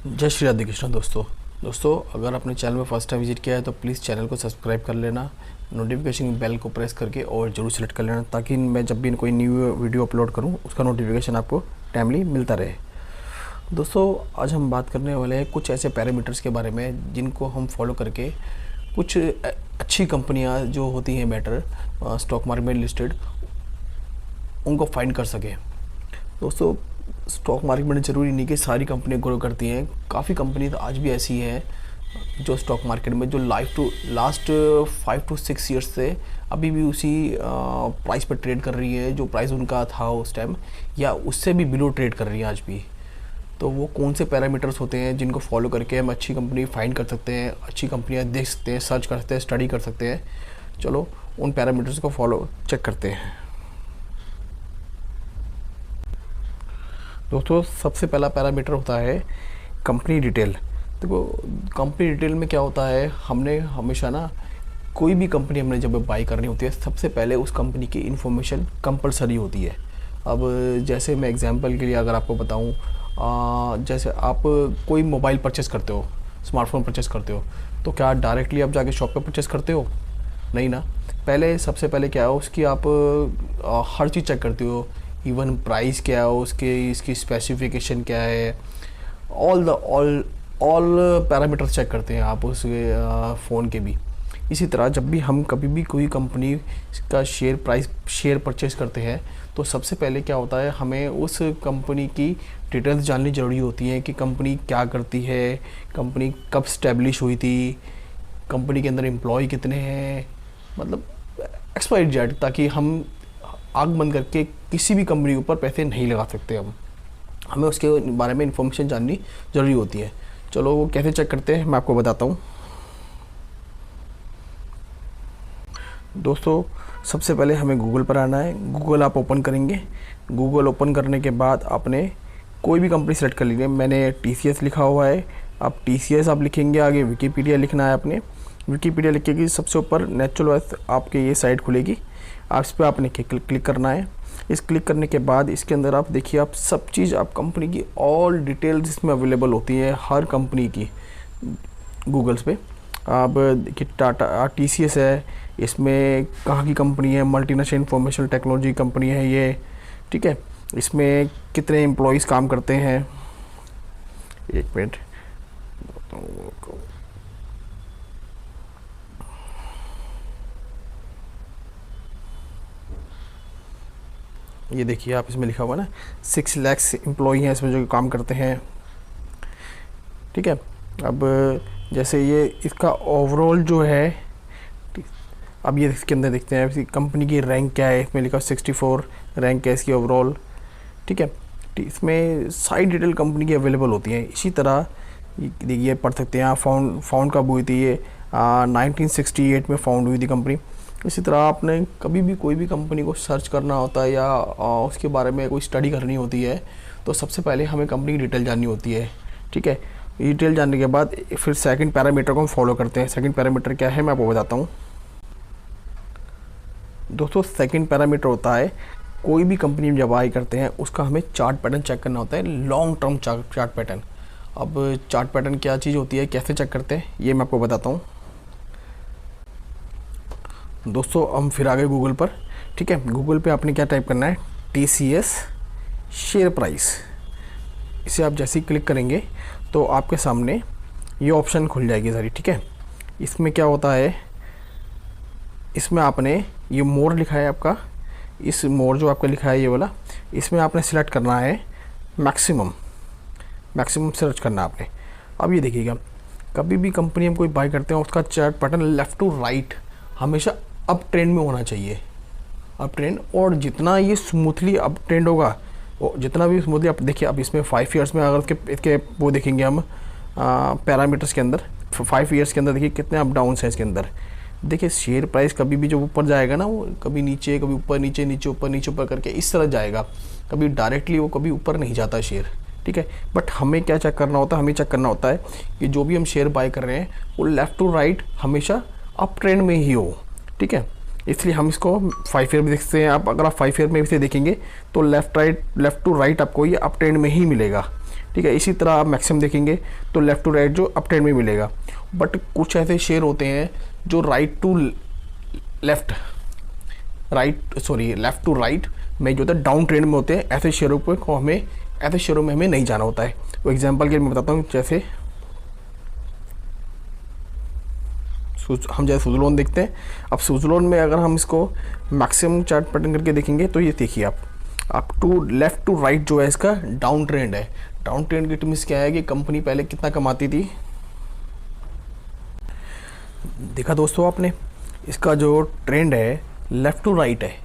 जय श्री राधे कृष्ण दोस्तों अगर आपने चैनल में फर्स्ट टाइम विजिट किया है तो प्लीज़ चैनल को सब्सक्राइब कर लेना, नोटिफिकेशन बेल को प्रेस करके और ज़रूर सेलेक्ट कर लेना ताकि मैं जब भी कोई न्यू वीडियो अपलोड करूं उसका नोटिफिकेशन आपको टाइमली मिलता रहे। दोस्तों आज हम बात करने वाले हैं कुछ ऐसे पैरामीटर्स के बारे में जिनको हम फॉलो करके कुछ अच्छी कंपनियाँ जो होती हैं बेटर स्टॉक मार्केट में लिस्टेड उनको फाइंड कर सकें। दोस्तों स्टॉक मार्केट में ज़रूरी नहीं कि सारी कंपनियां ग्रो करती हैं, काफ़ी कंपनी तो आज भी ऐसी हैं जो स्टॉक मार्केट में जो लास्ट 5 to 6 ईयर्स से अभी भी उसी प्राइस पर ट्रेड कर रही है जो प्राइस उनका था उस टाइम या उससे भी बिलो ट्रेड कर रही है आज भी। तो वो कौन से पैरामीटर्स होते हैं जिनको फॉलो करके हम अच्छी कंपनी फाइंड कर सकते हैं, अच्छी कंपनियाँ देख सकते हैं, सर्च कर सकते हैं, स्टडी कर सकते हैं। चलो उन पैरामीटर्स को फॉलो चेक करते हैं। दोस्तों सबसे पहला पैरामीटर होता है कंपनी डिटेल। देखो कंपनी डिटेल में क्या होता है, हमने हमेशा ना कोई भी कंपनी हमने जब बाई करनी होती है सबसे पहले उस कंपनी की इन्फॉर्मेशन कंपलसरी होती है। अब जैसे मैं एग्जांपल के लिए अगर आपको बताऊं, जैसे आप कोई मोबाइल परचेस करते हो, स्मार्टफोन परचेस करते हो, तो क्या डायरेक्टली आप जाके शॉप पे परचेस करते हो? नहीं ना। पहले सबसे पहले क्या है उसकी आप हर चीज़ चेक करते हो, इवन प्राइस क्या है उसके, इसकी स्पेसिफिकेशन क्या है, ऑल पैरामीटर्स चेक करते हैं आप उस फ़ोन के भी। इसी तरह जब भी हम कभी भी कोई कंपनी का शेयर परचेज करते हैं तो सबसे पहले क्या होता है हमें उस कंपनी की डिटेल्स जाननी ज़रूरी होती है कि कंपनी क्या करती है, कंपनी कब स्टैब्लिश हुई थी, कंपनी के अंदर एम्प्लॉय कितने हैं, मतलब XYZ, ताकि हम आग बंद करके किसी भी कंपनी के ऊपर पैसे नहीं लगा सकते। हमें उसके बारे में इंफॉर्मेशन जाननी ज़रूरी होती है। चलो वो कैसे चेक करते हैं मैं आपको बताता हूँ। दोस्तों सबसे पहले हमें गूगल पर आना है। गूगल आप ओपन करेंगे। गूगल ओपन करने के बाद आपने कोई भी कंपनी सेलेक्ट कर लीजिए। मैंने TCS लिखा हुआ है, आप TCS आप लिखेंगे, आगे विकीपीडिया लिखना है आपने। विकीपीडिया लिखेगी सबसे ऊपर नेचुरल अर्थ आपके ये साइट खुलेगी, आप इस पर आपने क्लिक करना है। इस क्लिक करने के बाद इसके अंदर आप देखिए आप सब चीज़ आप कंपनी की ऑल डिटेल्स इसमें अवेलेबल होती है हर कंपनी की गूगल्स पे। आप देखिए टाटा TCS है, इसमें कहाँ की कंपनी है, मल्टीनेशनल इंफॉर्मेशन टेक्नोलॉजी कंपनी है ये, ठीक है। इसमें कितने एम्प्लॉयज़ काम करते हैं, एक मिनट, ये देखिए आप इसमें लिखा हुआ ना 6 लाख एम्प्लॉई हैं इसमें जो काम करते हैं, ठीक है। अब जैसे ये इसका ओवरऑल जो है, अब ये इसके अंदर देखते हैं इसकी कंपनी की रैंक क्या है, इसमें लिखा 64 रैंक है इसकी ओवरऑल, ठीक है। इसमें सारी डिटेल कंपनी की अवेलेबल होती है। इसी तरह ये पढ़ सकते हैं आप फाउंड कब हुई थी, ये 1968 में फाउंड हुई थी कंपनी। इसी तरह आपने कभी भी कोई भी कंपनी को सर्च करना होता है या उसके बारे में कोई स्टडी करनी होती है तो सबसे पहले हमें कंपनी की डिटेल जाननी होती है, ठीक है। डिटेल जानने के बाद फिर सेकंड पैरामीटर को हम फॉलो करते हैं। सेकंड पैरामीटर क्या है मैं आपको बताता हूँ। दोस्तों सेकंड पैरामीटर होता है कोई भी कंपनी में जब बाई करते हैं उसका हमें चार्ट पैटर्न चेक करना होता है, लॉन्ग टर्म चार्ट पैटर्न। अब चार्ट पैटर्न क्या चीज़ होती है, कैसे चेक करते हैं ये मैं आपको बताता हूँ। दोस्तों हम फिर आ गए गूगल पर, ठीक है। गूगल पे आपने क्या टाइप करना है, TCS शेयर प्राइस। इसे आप जैसे ही क्लिक करेंगे तो आपके सामने ये ऑप्शन खुल जाएगी सारी, ठीक है। इसमें क्या होता है, इसमें आपने ये मोर लिखा है आपका, इस मोर जो आपका लिखा है ये वाला, इसमें आपने सिलेक्ट करना है मैक्सिमम सर्च करना है आपने। अब ये देखिएगा कभी भी कंपनी हम कोई बाय करते हैं उसका chart pattern left to right हमेशा अप ट्रेंड में होना चाहिए, अप ट्रेंड। और जितना ये स्मूथली अप ट्रेंड होगा जितना भी स्मूथली आप देखिए, अब इसमें 5 ईयर्स में अगर इसके वो देखेंगे हम पैरामीटर्स के अंदर 5 ईयर्स के अंदर देखिए कितने अप डाउन है इसके अंदर। देखिए शेयर प्राइस कभी भी जब ऊपर जाएगा ना वो कभी नीचे, कभी ऊपर नीचे, नीचे ऊपर, नीचे ऊपर करके इस तरह जाएगा, कभी डायरेक्टली वो कभी ऊपर नहीं जाता शेयर, ठीक है। बट हमें क्या चेक करना होता है, हमें चेक करना होता है कि जो भी हम शेयर बाय कर रहे हैं वो लेफ़्ट टू राइट हमेशा अप ट्रेंड में ही हो, ठीक है। इसलिए हम इसको 5 ईयर में देख सकते हैं। आप अगर आप 5 ईयर में इसे देखेंगे तो लेफ़्ट टू राइट आपको ये अप ट्रेंड में ही मिलेगा, ठीक है। इसी तरह आप मैक्सिमम देखेंगे तो लेफ़्ट टू राइट जो अप ट्रेंड में मिलेगा, बट कुछ ऐसे शेयर होते हैं जो लेफ़्ट टू राइट में जो होता है डाउन ट्रेंड में होते हैं। ऐसे शेयरों में हमें नहीं जाना होता है। वो एग्जांपल के लिए मैं बताता हूँ, जैसे हम जैसे सुज़लोन देखते हैं। अब सुज़लोन में अगर हम इसको मैक्सिमम चार्ट पैटर्न करके देखेंगे तो ये देखिए आप टू लेफ़्ट टू राइट जो है इसका डाउन ट्रेंड है। डाउन ट्रेंड की मीन्स क्या है कि कंपनी पहले कितना कमाती थी, देखा दोस्तों आपने, इसका जो ट्रेंड है लेफ़्ट टू राइट है।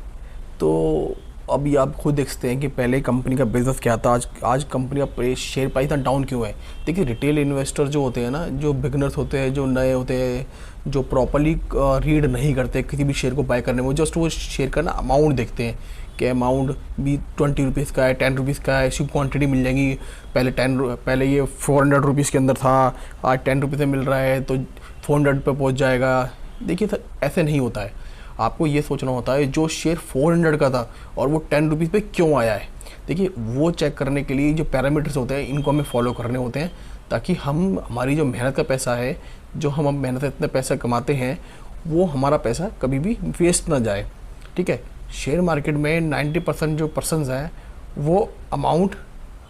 तो अभी आप खुद देख सकते हैं कि पहले कंपनी का बिजनेस क्या था, आज कंपनी का शेयर प्राइस इतना डाउन क्यों है। देखिए रिटेल इन्वेस्टर जो होते हैं ना, जो बिगनर्स होते हैं, जो नए होते हैं, जो प्रॉपर्ली रीड नहीं करते किसी भी शेयर को बाय करने में, जस्ट वो शेयर का ना अमाउंट देखते हैं कि अमाउंट भी 20 रुपीज़ का है, 10 रुपीज़ का है, इसकी क्वांटिटी मिल जाएगी। पहले ये 400 रुपीज़ के अंदर था, आज 10 रुपीज़ में मिल रहा है तो 400 पे पहुंच जाएगा। देखिए सर, ऐसे नहीं होता है। आपको ये सोचना होता है जो शेयर 400 का था और वो 10 रुपीज़ पे क्यों आया है। देखिए वो चेक करने के लिए जो पैरामीटर्स होते हैं इनको हमें फॉलो करने होते हैं, ताकि हमारी जो मेहनत का पैसा है, जो हम मेहनत से इतना पैसा कमाते हैं, वो हमारा पैसा कभी भी वेस्ट ना जाए। ठीक है। शेयर मार्केट में 90% जो पर्सन्स हैं वो अमाउंट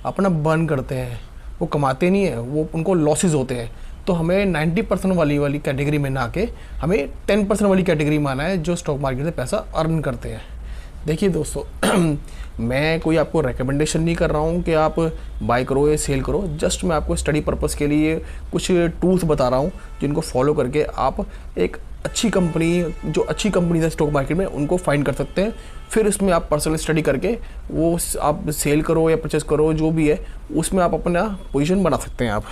अपना बर्न करते हैं, वो कमाते नहीं हैं, वो उनको लॉसेस होते हैं। तो हमें 90% वाली कैटेगरी में ना के हमें 10% वाली कैटेगरी में आना है, जो स्टॉक मार्केट से पैसा अर्न करते हैं। देखिए दोस्तों मैं कोई आपको रिकमेंडेशन नहीं कर रहा हूँ कि आप बाय करो या सेल करो, जस्ट मैं आपको स्टडी पर्पस के लिए कुछ टूल्स बता रहा हूँ जिनको फॉलो करके आप एक अच्छी कंपनी है स्टॉक मार्केट में, उनको फाइंड कर सकते हैं। फिर उसमें आप पर्सनल स्टडी करके वो आप सेल करो या परचेस करो, जो भी है उसमें आप अपना पोजीशन बना सकते हैं आप।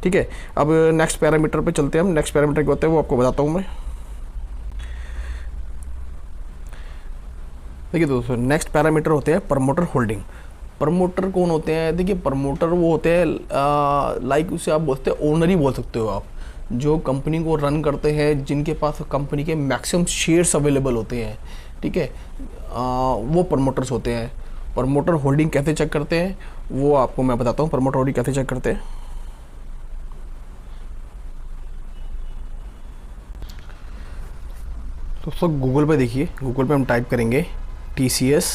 ठीक है। अब नेक्स्ट पैरामीटर पे चलते हैं हम। नेक्स्ट पैरामीटर क्या होता है वो आपको बताता हूँ मैं। देखिए दोस्तों, नेक्स्ट पैरामीटर होते हैं प्रमोटर होल्डिंग। प्रमोटर कौन होते हैं? देखिए प्रमोटर वो होते हैं लाइक उसे आप बोलते हैं ओनर ही बोल सकते हो आप, जो कंपनी को रन करते हैं, जिनके पास कंपनी के मैक्सिमम शेयर्स अवेलेबल होते हैं। ठीक है। वो प्रमोटर्स होते हैं। प्रमोटर होल्डिंग कैसे चेक करते हैं वो आपको मैं बताता हूँ। प्रमोटर होल्डिंग कैसे चेक करते हैं, तो सब गूगल पे देखिए। गूगल पे हम टाइप करेंगे TCS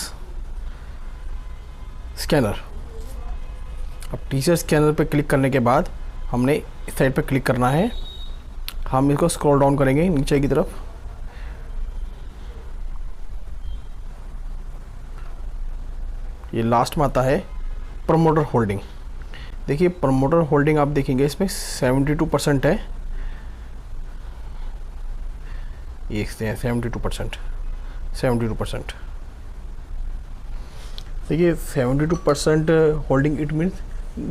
स्कैनर। अब TCS स्कैनर पे क्लिक करने के बाद हमने इस साइड पे क्लिक करना है। हम इसको स्क्रॉल डाउन करेंगे नीचे की तरफ। ये लास्ट में आता है प्रमोटर होल्डिंग। देखिए प्रमोटर होल्डिंग आप देखेंगे इसमें 72% है। ये देखते हैं 72%। देखिए 72% holding it means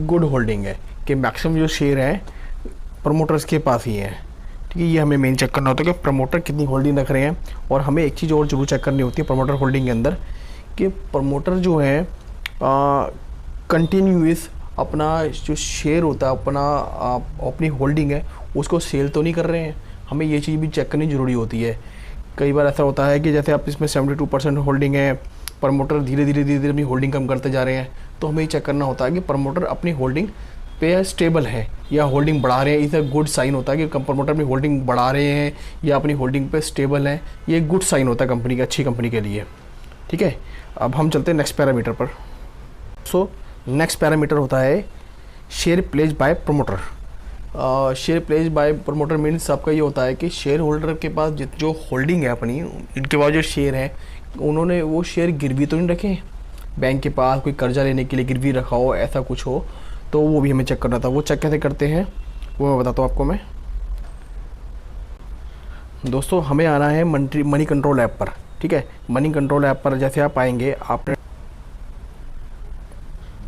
good holding है कि मैक्सिमम जो शेयर है प्रमोटर्स के पास ही है। ठीक है। ये हमें मेन चेक करना होता है कि प्रमोटर कितनी होल्डिंग रख रहे हैं। और हमें एक चीज़ और जरूर चेक करनी होती है प्रमोटर होल्डिंग के अंदर, कि प्रमोटर जो है कंटिन्यूस अपना जो शेयर होता है, अपनी होल्डिंग है उसको सेल तो नहीं कर रहे हैं। हमें ये चीज़ भी चेक करनी ज़रूरी होती है। कई बार ऐसा होता है कि जैसे आप इसमें 72% होल्डिंग है, प्रमोटर धीरे धीरे अपनी होल्डिंग कम करते जा रहे हैं, तो हमें ये चेक करना होता है कि प्रमोटर अपनी होल्डिंग पे स्टेबल है या होल्डिंग बढ़ा रहे हैं। इसे गुड साइन होता है कि प्रमोटर अपनी होल्डिंग बढ़ा रहे हैं या अपनी होल्डिंग पे स्टेबल है। ये गुड साइन होता है कंपनी का, अच्छी कंपनी के लिए। ठीक है। अब हम चलते हैं नेक्स्ट पैरामीटर पर। सो नेक्स्ट पैरामीटर होता है share pledge by promoter. Share pledge by promoter means आपका ये होता है कि शेयर होल्डर के पास जो होल्डिंग है अपनी, इनके पास जो शेयर है, उन्होंने वो शेयर गिरवी तो नहीं रखे बैंक के पास, कोई कर्जा लेने के लिए गिरवी रखा हो, ऐसा कुछ हो, तो वो भी हमें चेक करना था। वो चेक कैसे करते हैं वो मैं बताता हूँ आपको मैं। दोस्तों हमें आना है मनी कंट्रोल ऐप पर। ठीक है। मनी कंट्रोल ऐप पर जैसे आप आएंगे, आपने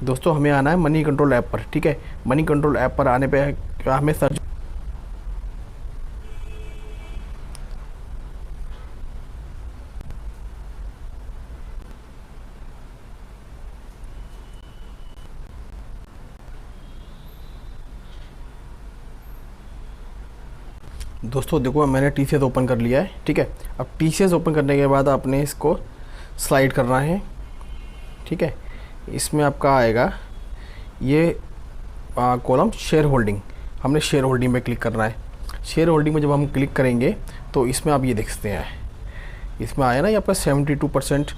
दोस्तों हमें आना है मनी कंट्रोल ऐप पर। ठीक है। मनी कंट्रोल ऐप पर आने पे हमें सर्च, दोस्तों देखो मैंने TCS ओपन कर लिया है। ठीक है। अब TCS ओपन करने के बाद आपने इसको स्लाइड करना है। ठीक है। इसमें आपका आएगा ये कॉलम शेयर होल्डिंग, हमने शेयर होल्डिंग में क्लिक करना है। शेयर होल्डिंग में जब हम क्लिक करेंगे तो इसमें आप ये देखते हैं, इसमें आया ना ये आपका 72%,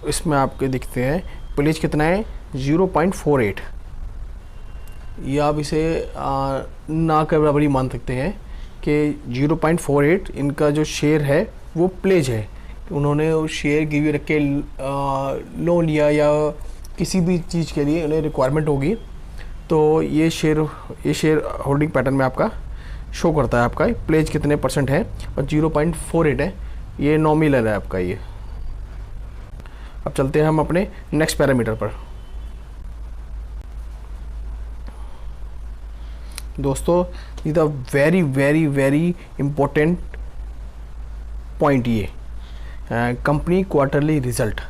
इसमें आपके दिखते हैं प्लेज कितना है 0.48। ये आप इसे ना के बराबर मान सकते हैं कि 0.48 इनका जो शेयर है वो प्लेज है। उन्होंने वो शेयर गिरवी रख के लोन लिया या किसी भी चीज़ के लिए उन्हें रिक्वायरमेंट होगी, तो ये शेयर होल्डिंग पैटर्न में आपका शो करता है आपका प्लेज कितने % है, और 0.48 है, ये नॉमिनल है आपका ये। अब चलते हैं हम अपने नेक्स्ट पैरामीटर पर। दोस्तों is the very very very important point, ये कंपनी क्वार्टरली रिजल्ट।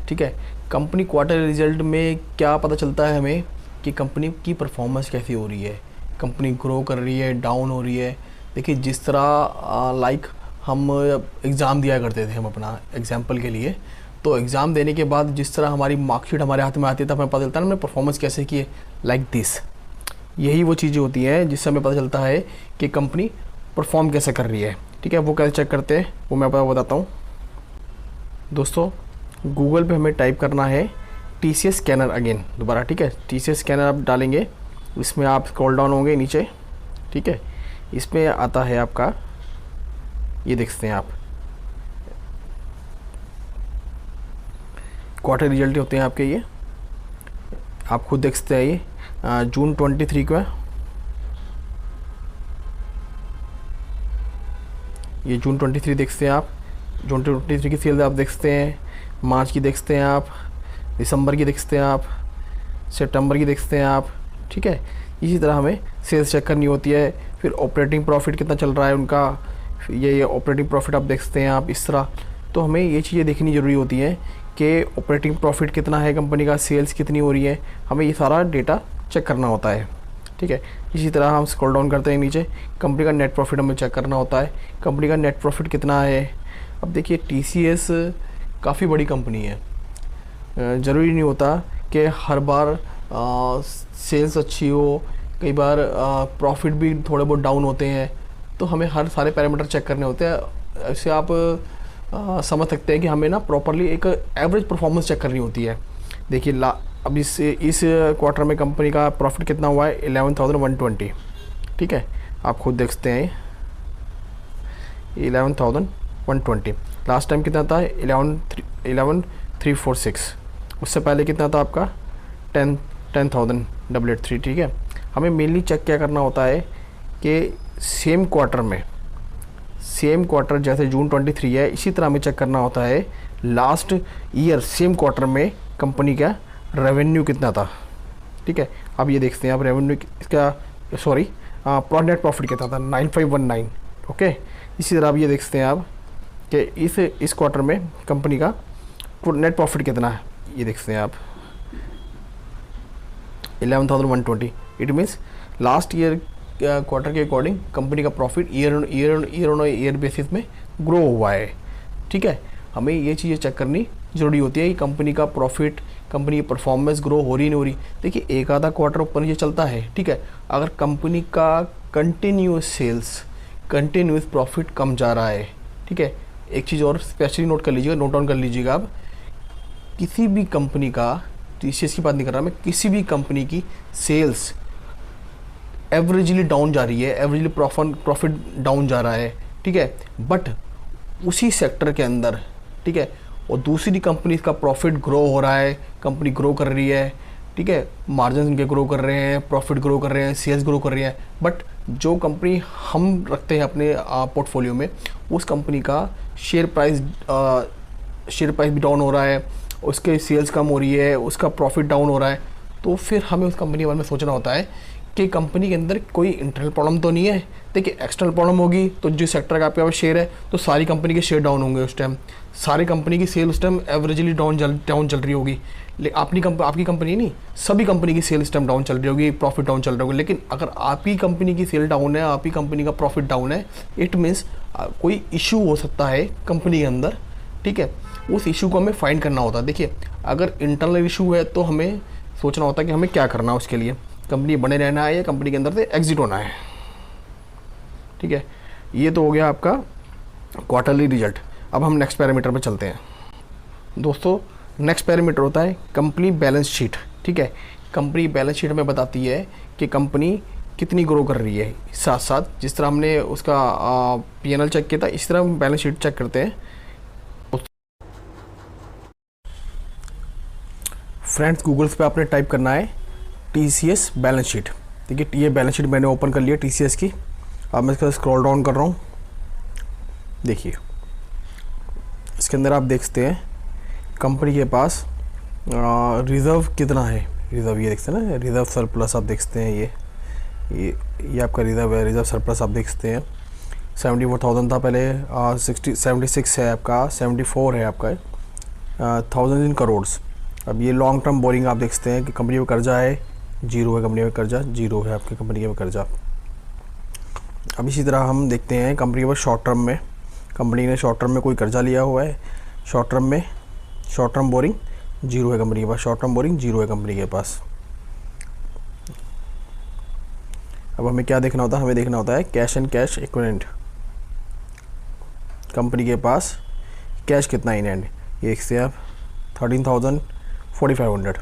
ठीक है, कंपनी क्वार्टरली रिजल्ट में क्या पता चलता है हमें कि कंपनी की परफॉर्मेंस कैसी हो रही है, कंपनी ग्रो कर रही है, डाउन हो रही है। देखिए जिस तरह लाइक हम एग्ज़ाम दिया करते थे हम अपना एग्जाम्पल के लिए, तो एग्ज़ाम देने के बाद जिस तरह हमारी मार्कशीट हमारे हाथ में आती है तब हमें पता चलता है ना हमने परफॉर्मेंस कैसे की है, लाइक दिस। यही वो चीज़ें होती हैं जिससे हमें पता चलता है कि कंपनी परफॉर्म कैसे कर रही है। ठीक है, वो कैसे चेक करते हैं वो मैं आपको बताता हूँ। दोस्तों गूगल पे हमें टाइप करना है TCS स्कैनर अगेन दोबारा। ठीक है, TCS स्कैनर आप डालेंगे, इसमें आप स्क्रॉल डाउन होंगे नीचे। ठीक है, इसमें आता है आपका, ये देखते हैं आप क्वार्टर रिजल्ट होते हैं आपके, ये आप खुद देख सकते हैं। ये जून 23 को है, ये जून 23 देखते हैं आप, जून 23 की सेल आप देखते हैं, मार्च की देखते हैं आप, दिसंबर की देखते हैं आप, सितंबर की देखते हैं आप। ठीक है, इसी तरह हमें सेल्स चेक करनी होती है। फिर ऑपरेटिंग प्रॉफिट कितना चल रहा है उनका, ये ऑपरेटिंग प्रॉफिट आप देखते हैं आप इस तरह। तो हमें ये चीज़ें देखनी ज़रूरी होती है कि ऑपरेटिंग प्रॉफिट कितना है कंपनी का, सेल्स कितनी हो रही है, हमें ये सारा डेटा चेक करना होता है। ठीक है, इसी तरह हम स्क्रॉल डाउन करते हैं नीचे, कंपनी का नेट प्रॉफिट हमें चेक करना होता है, कंपनी का नेट प्रॉफिट कितना है। अब देखिए TCS काफ़ी बड़ी कंपनी है, ज़रूरी नहीं होता कि हर बार सेल्स अच्छी हो, कई बार प्रॉफिट भी थोड़े बहुत डाउन होते हैं, तो हमें हर सारे पैरामीटर चेक करने होते हैं। ऐसे आप समझ सकते हैं कि हमें ना प्रॉपरली एक एवरेज परफॉर्मेंस चेक करनी होती है। देखिए अब इस क्वार्टर में कंपनी का प्रॉफिट कितना हुआ है 11,120। ठीक है, आप खुद देख सकते हैं 11,120। लास्ट टाइम कितना था 11,346। उससे पहले कितना था आपका 10,883। ठीक है, हमें मेनली चेक क्या करना होता है कि सेम क्वार्टर जैसे जून 23 है, इसी तरह हमें चेक करना होता है लास्ट ईयर सेम क्वार्टर में कंपनी का रेवेन्यू कितना था। ठीक है, अब ये देखते हैं आप रेवेन्यू इसका नेट प्रॉफिट कितना था 9519। ओके, इसी तरह आप ये देखते हैं आप कि इस क्वार्टर में कंपनी का नेट प्रॉफिट कितना है, ये देखते हैं आप 11,120। It means last year quarter के अकॉर्डिंग कंपनी का प्रॉफिट ईयर बेसिस में ग्रो हुआ है। ठीक है, हमें ये चीज़ें चेक करनी ज़रूरी होती है कि कंपनी का प्रॉफिट, कंपनी की परफॉर्मेंस ग्रो हो रही नहीं हो रही। देखिए एक आधा क्वार्टर ऊपर नीचे चलता है। ठीक है, अगर कंपनी का कंटिन्यूस सेल्स, कंटिन्यूस प्रॉफिट कम जा रहा है। ठीक है, एक चीज़ और स्पेशली नोट डाउन कर लीजिएगा आप, किसी भी कंपनी का, TCS की बात नहीं कर रहा मैं, किसी भी कंपनी की सेल्स एवरेजली डाउन जा रही है, एवरेजली प्रॉफिट डाउन जा रहा है। ठीक है, बट उसी सेक्टर के अंदर, ठीक है, और दूसरी कंपनी का प्रॉफिट ग्रो हो रहा है, कंपनी ग्रो कर रही है। ठीक है, मार्जिन उनके ग्रो कर रहे हैं, प्रॉफिट ग्रो कर रहे हैं, सेल्स ग्रो कर रही है, बट जो कंपनी हम रखते हैं अपने पोर्टफोलियो में, उस कंपनी का शेयर प्राइस भी डाउन हो रहा है, उसके सेल्स कम हो रही है, उसका प्रॉफिट डाउन हो रहा है, तो फिर हमें उस कंपनी के बारे में सोचना होता है कि कंपनी के अंदर कोई इंटरनल प्रॉब्लम तो नहीं है। देखिए एक्सटर्नल प्रॉब्लम होगी तो जिस सेक्टर का आपके पास शेयर है तो सारी कंपनी के शेयर डाउन होंगे उस टाइम, सारी कंपनी की सेल उस टाइम एवरेजली डाउन चल रही होगी। लेकिन आपकी कंपनी नहीं, सभी कंपनी की सेल इस टाइम डाउन चल रही होगी, प्रॉफिट डाउन चल रहा होगा। लेकिन अगर आप ही कंपनी की सेल डाउन है, आप ही कंपनी का प्रॉफिट डाउन है, इट मीन्स कोई इशू हो सकता है कंपनी के अंदर। ठीक है, उस इशू को हमें फाइंड करना होता है। देखिए अगर इंटरनल इशू है तो हमें सोचना होता है कि हमें क्या करना है उसके लिए, कंपनी बने रहना है या कंपनी के अंदर से एग्जिट होना है। ठीक है, ये तो हो गया आपका क्वार्टरली रिजल्ट। अब हम नेक्स्ट पैरामीटर पे चलते हैं। दोस्तों नेक्स्ट पैरामीटर होता है कंपनी बैलेंस शीट। ठीक है, कंपनी बैलेंस शीट में बताती है कि कंपनी कितनी ग्रो कर रही है। साथ साथ जिस तरह हमने उसका P&L चेक किया था, इस तरह हम बैलेंस शीट चेक करते हैं। फ्रेंड्स, गूगल्स पे आपने टाइप करना है TCS बैलेंस शीट। ठीक है, ये बैलेंस शीट मैंने ओपन कर लिया TCS की। अब मैं इसका स्क्रॉल डाउन कर रहा हूँ। देखिए इसके अंदर आप देख सकते हैं कंपनी के पास रिज़र्व कितना है। रिज़र्व ये देखते हैं ना, रिज़र्व सरप्लस आप देख सकते हैं। ये आपका रिज़र्व है, रिज़र्व सरप्लस आप देख सकते हैं। 74,000 था पहले, 76 है आपका, 74 है आपका, 1000 इन करोड्स। अब ये लॉन्ग टर्म बोरिंग आप देख सकते हैं कि कंपनी में कर्जा है, जीरो है, कंपनी में कर्जा जीरो है, आपकी कंपनी में कर्जा। अब इसी तरह हम देखते हैं कंपनी के पास शॉर्ट टर्म में, कंपनी ने शॉर्ट टर्म में कोई कर्जा लिया हुआ है। शॉर्ट टर्म बोरिंग जीरो है कंपनी के पास, शॉर्ट टर्म बोरिंग जीरो है कंपनी के पास। अब हमें क्या देखना होता है, हमें देखना होता है cash and cash equivalent. Company के पास कैश कितना इन हैंड, ये देखते हैं आप 13,4500।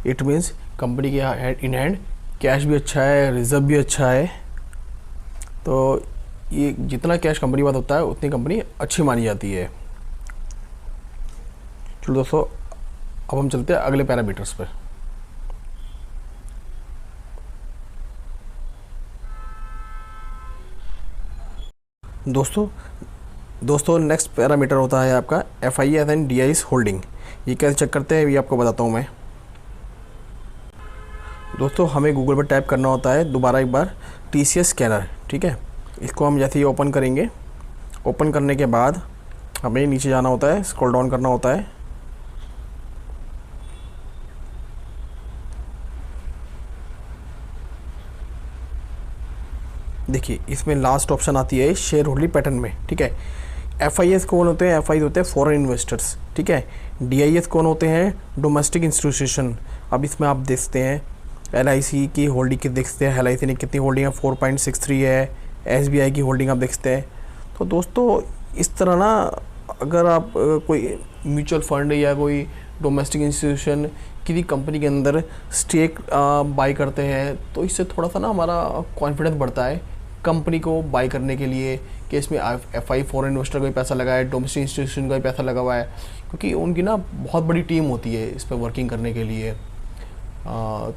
इट मीन्स कंपनी के इन हैंड कैश भी अच्छा है, रिजर्व भी अच्छा है। तो ये जितना कैश कंपनी के पास होता है उतनी कंपनी अच्छी मानी जाती है। चलो दोस्तों, अब हम चलते हैं अगले पैरामीटर्स पर। दोस्तों नेक्स्ट पैरामीटर होता है आपका FIS एंड DIS होल्डिंग। ये कैसे चेक करते हैं ये आपको बताता हूँ मैं। दोस्तों हमें गूगल पर टाइप करना होता है दोबारा एक बार TCS स्कैनर। ठीक है, इसको हम जैसे ही ओपन करेंगे, ओपन करने के बाद हमें नीचे जाना होता है, स्क्रॉल डाउन करना होता है। देखिए इसमें लास्ट ऑप्शन आती है शेयर होल्डिंग पैटर्न में। ठीक है, FIS कौन होते हैं, FIS होते हैं फॉरेन इन्वेस्टर्स। ठीक है, DIS कौन होते हैं, डोमेस्टिक इंस्टीट्यूशन। अब इसमें आप देखते हैं LIC की होल्डिंग की देखते हैं, LIC ने कितनी होल्डिंग है, 4.63 है। SBI की होल्डिंग आप देखते हैं। तो दोस्तों इस तरह ना, अगर आप कोई म्यूचुअल फंड या कोई डोमेस्टिक इंस्टीट्यूशन किसी कंपनी के अंदर स्टेक बाई करते हैं, तो इससे थोड़ा सा ना हमारा कॉन्फिडेंस बढ़ता है कंपनी को बाई करने के लिए कि इसमें FI फॉरेन इन्वेस्टर का भी पैसा लगा है, डोमेस्टिक इंस्टीट्यूशन का भी पैसा लगा हुआ है, क्योंकि उनकी ना बहुत बड़ी टीम होती है इस पर वर्किंग करने के लिए।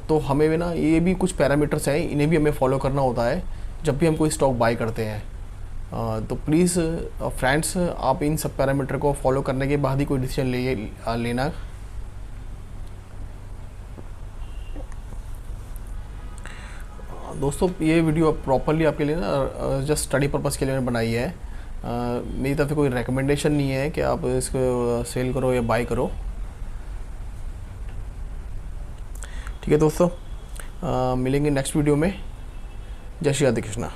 तो हमें भी ना ये भी कुछ पैरामीटर्स हैं, इन्हें भी हमें फॉलो करना होता है जब भी हम कोई स्टॉक बाई करते हैं। तो प्लीज़ फ्रेंड्स, आप इन सब पैरामीटर को फॉलो करने के बाद ही कोई डिसीजन लेना। दोस्तों ये वीडियो प्रॉपरली आपके लिए ना जस्ट स्टडी पर्पज़ के लिए मैंने बनाई है। मेरी तरफ से कोई रिकमेंडेशन नहीं है कि आप इसको सेल करो या बाय करो। ठीक है दोस्तों, मिलेंगे नेक्स्ट वीडियो में। जय श्री राधे कृष्णा।